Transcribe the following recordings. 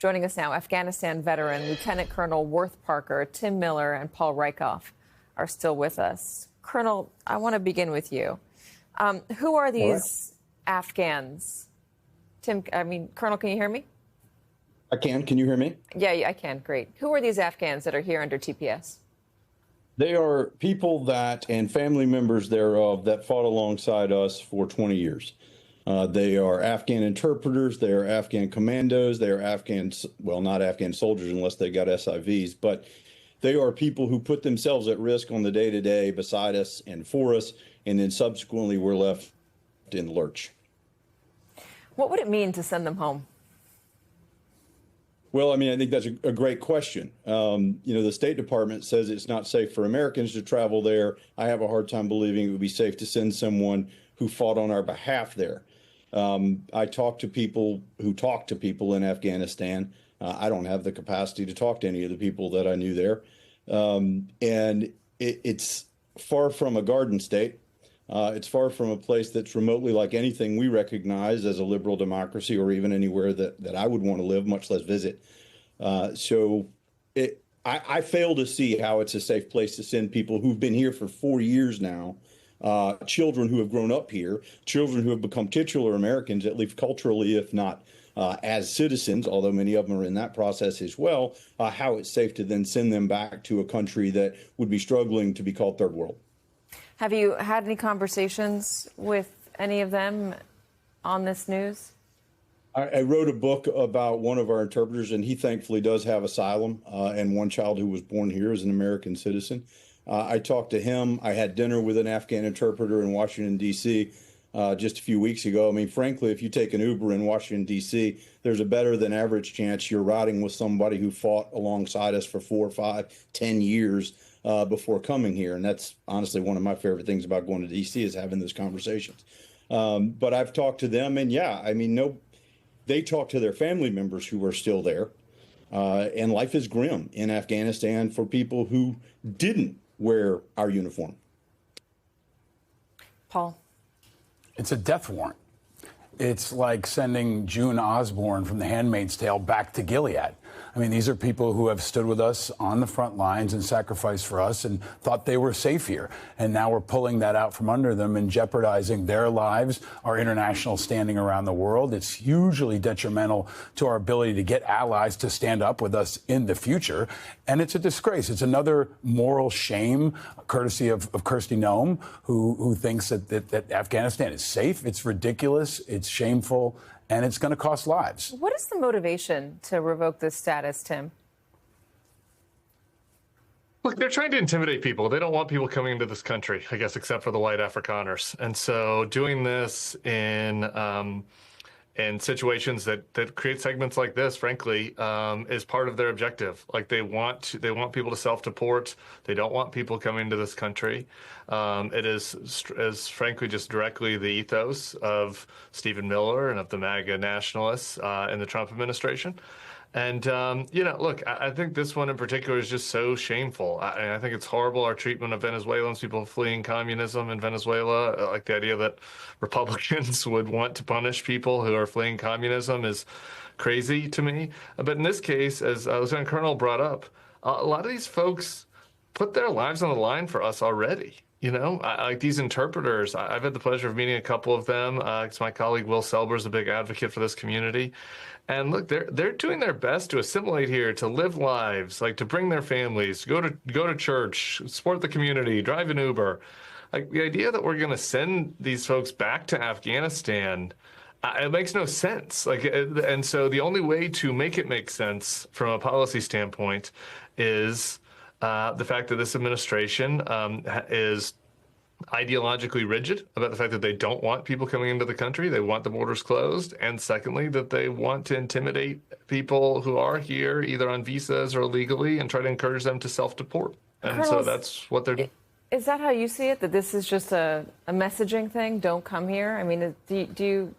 Joining us now, Afghanistan veteran Lieutenant Colonel Worth Parker, Tim Miller, and Paul Rieckhoff are still with us. Colonel, I want to begin with you. Who are these Afghans? Colonel, can you hear me? I can. Can you hear me? Yeah, I can. Great. Who are these Afghans that are here under TPS? They are people that and family members thereof that fought alongside us for 20 years. They are Afghan interpreters. They are Afghan commandos. They are Afghans, well, not Afghan soldiers unless they got SIVs, but they are people who put themselves at risk on the day-to-day beside us and for us, and then subsequently we're left in the lurch. What would it mean to send them home? Well, I mean, I think that's a great question. The State Department says it's not safe for Americans to travel there. I have a hard time believing it would be safe to send someone who fought on our behalf there. I talk to people who talk to people in Afghanistan. I don't have the capacity to talk to any of the people that I knew there. And it's far from a garden state. It's far from a place that's remotely like anything we recognize as a liberal democracy or even anywhere that I would want to live, much less visit. I fail to see how it's a safe place to send people who've been here for 4 years now, children who have grown up here, children who have become titular Americans, at least culturally, if not as citizens, although many of them are in that process as well, how it's safe to then send them back to a country that would be struggling to be called third world. Have you had any conversations with any of them on this news? I wrote a book about one of our interpreters, and he thankfully does have asylum, and one child who was born here as an American citizen. I talked to him. I had dinner with an Afghan interpreter in Washington, D.C. Just a few weeks ago. I mean, frankly, if you take an Uber in Washington, D.C., there's a better than average chance you're riding with somebody who fought alongside us for 4, 5, 10 years before coming here. And that's honestly one of my favorite things about going to D.C. is having those conversations. But I've talked to them, and they talk to their family members who are still there. And life is grim in Afghanistan for people who didn't wear our uniform. Paul. It's a death warrant. It's like sending June Osborne from The Handmaid's Tale back to Gilead. I mean, these are people who have stood with us on the front lines and sacrificed for us and thought they were safe here. And now we're pulling that out from under them and jeopardizing their lives, our international standing around the world. It's hugely detrimental to our ability to get allies to stand up with us in the future. And it's a disgrace. It's another moral shame, courtesy of Kristi Noem, who thinks that Afghanistan is safe. It's ridiculous. It's shameful. And it's going to cost lives. What is the motivation to revoke this status, Tim? Look, they're trying to intimidate people. They don't want people coming into this country, I guess, except for the white Afrikaners. And so doing this in situations that create segments like this, frankly, is part of their objective. Like they want people to self-deport. They don't want people coming to this country. It is frankly just directly the ethos of Stephen Miller and of the MAGA nationalists in the Trump administration. And, look, I think this one in particular is just so shameful. I think it's horrible, our treatment of Venezuelans, people fleeing communism in Venezuela. Like the idea that Republicans would want to punish people who are fleeing communism is crazy to me. But in this case, as Lieutenant Colonel brought up, a lot of these folks put their lives on the line for us already. Like these interpreters, I've had the pleasure of meeting a couple of them. My colleague Will Selber is a big advocate for this community. And look, they're doing their best to assimilate here, to live lives, like to bring their families, go to church, support the community, drive an Uber. Like the idea that we're going to send these folks back to Afghanistan, it makes no sense. And so the only way to make it make sense from a policy standpoint is the fact that this administration is ideologically rigid about the fact that they don't want people coming into the country. They want the borders closed. And secondly, that they want to intimidate people who are here either on visas or illegally and try to encourage them to self-deport. And so that's what they're doing. Is that how you see it, that this is just a messaging thing? Don't come here? I mean, do you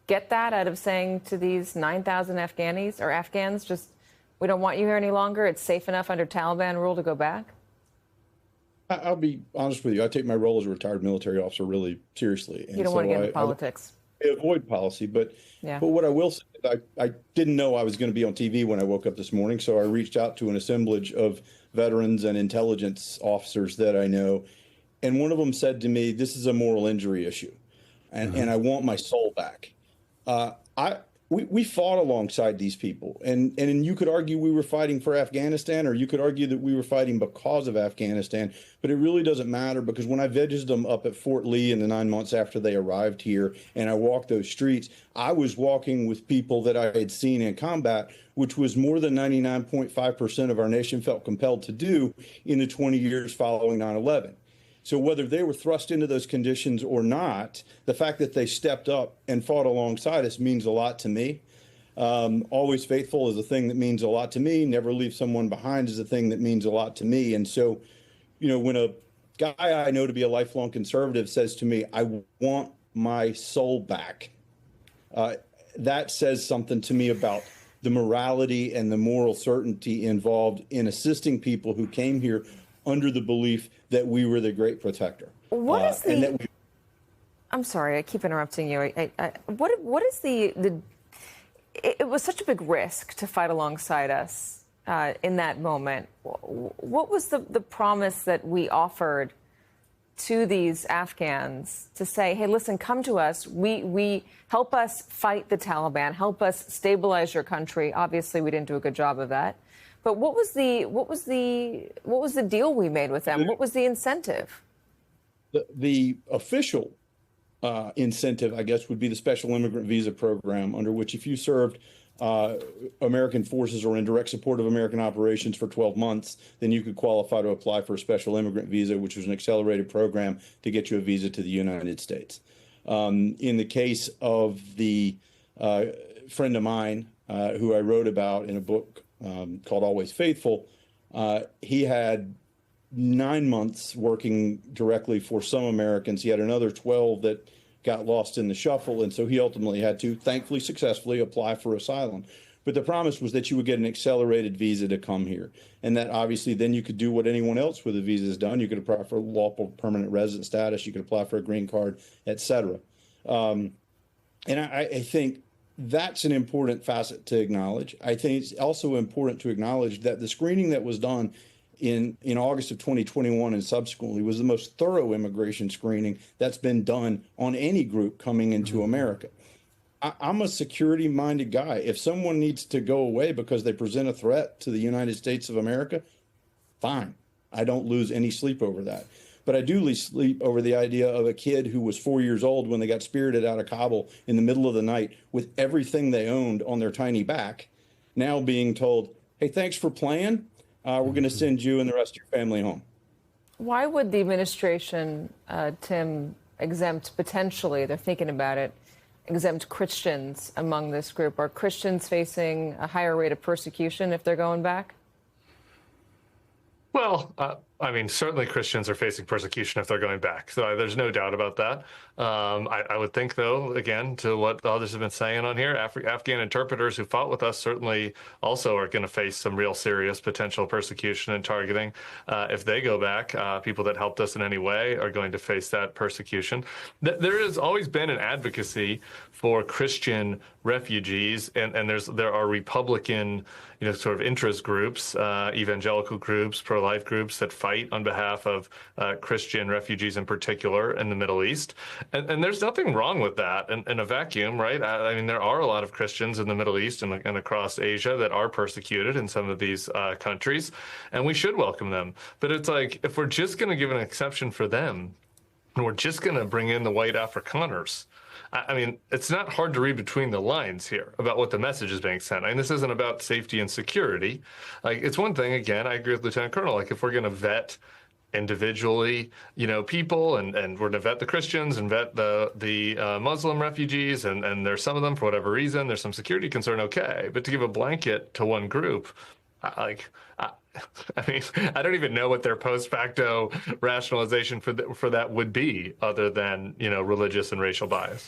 get that out of saying to these 9,000 Afghanis or Afghans, just, we don't want you here any longer. It's safe enough under Taliban rule to go back? I'll be honest with you. I take my role as a retired military officer really seriously. And you don't want to get into politics. avoid policy. But Yeah. what I will say is I didn't know I was going to be on TV when I woke up this morning, so I reached out to an assemblage of veterans and intelligence officers that I know, and one of them said to me, "This is a moral injury issue, and I want my soul back." I we fought alongside these people, and you could argue we were fighting for Afghanistan, or you could argue that we were fighting because of Afghanistan, but it really doesn't matter, because when I visited them up at Fort Lee in the 9 months after they arrived here, and I walked those streets, I was walking with people that I had seen in combat, which was more than 99.5% of our nation felt compelled to do in the 20 years following 9/11. So whether they were thrust into those conditions or not, the fact that they stepped up and fought alongside us means a lot to me. Always faithful is a thing that means a lot to me. Never leave someone behind is a thing that means a lot to me. And so, when a guy I know to be a lifelong conservative says to me, "I want my soul back," that says something to me about the morality and the moral certainty involved in assisting people who came here under the belief that we were the great protector. What is the? And that we, I'm sorry, I keep interrupting you. What is the? It was such a big risk to fight alongside us in that moment. What was the promise that we offered to these Afghans to say, "Hey, listen, come to us. We help us fight the Taliban. Help us stabilize your country." Obviously, we didn't do a good job of that. But what was the deal we made with them? What was the incentive? the official incentive, I guess, would be the special immigrant visa program, under which if you served American forces or in direct support of American operations for 12 months, then you could qualify to apply for a special immigrant visa, which was an accelerated program to get you a visa to the United States. In the case of the friend of mine who I wrote about in a book called Always Faithful, he had 9 months working directly for some Americans. He had another 12 that got lost in the shuffle, and so he ultimately had to, thankfully successfully, apply for asylum. But the promise was that you would get an accelerated visa to come here, and that obviously then you could do what anyone else with a visa has done. You could apply for lawful permanent resident status, you could apply for a green card, etc. And I think that's an important facet to acknowledge. I think it's also important to acknowledge that the screening that was done in August of 2021 and subsequently was the most thorough immigration screening that's been done on any group coming into America. I'm a security-minded guy. If someone needs to go away because they present a threat to the United States of America, fine. I don't lose any sleep over that. But I do lose sleep over the idea of a kid who was 4 years old when they got spirited out of Kabul in the middle of the night with everything they owned on their tiny back, now being told, "Hey, thanks for playing. We're going to send you and the rest of your family home." Why would the administration, Tim, exempt potentially, they're thinking about it, exempt Christians among this group? Are Christians facing a higher rate of persecution if they're going back? Well, I mean, certainly Christians are facing persecution if they're going back. So there's no doubt about that. I would think, though, again, to what others have been saying on here, Afghan interpreters who fought with us certainly also are going to face some real serious potential persecution and targeting. If they go back, people that helped us in any way are going to face that persecution. There has always been an advocacy for Christian refugees, and there are Republican, sort of interest groups, evangelical groups, pro-life groups that fight on behalf of Christian refugees in particular in the Middle East. And there's nothing wrong with that in a vacuum, right? I mean, there are a lot of Christians in the Middle East and across Asia that are persecuted in some of these countries, and we should welcome them. But it's like, if we're just going to give an exception for them, and we're just going to bring in the white Afrikaners, I mean, it's not hard to read between the lines here about what the message is being sent. I mean, this isn't about safety and security. Like, it's one thing, again, I agree with Lieutenant Colonel, like, if we're going to vet individually, people, and we're going to vet the Christians and vet the Muslim refugees, and there's some of them, for whatever reason, there's some security concern, okay. But to give a blanket to one group, I mean, I don't even know what their post facto rationalization for that would be, other than, religious and racial bias.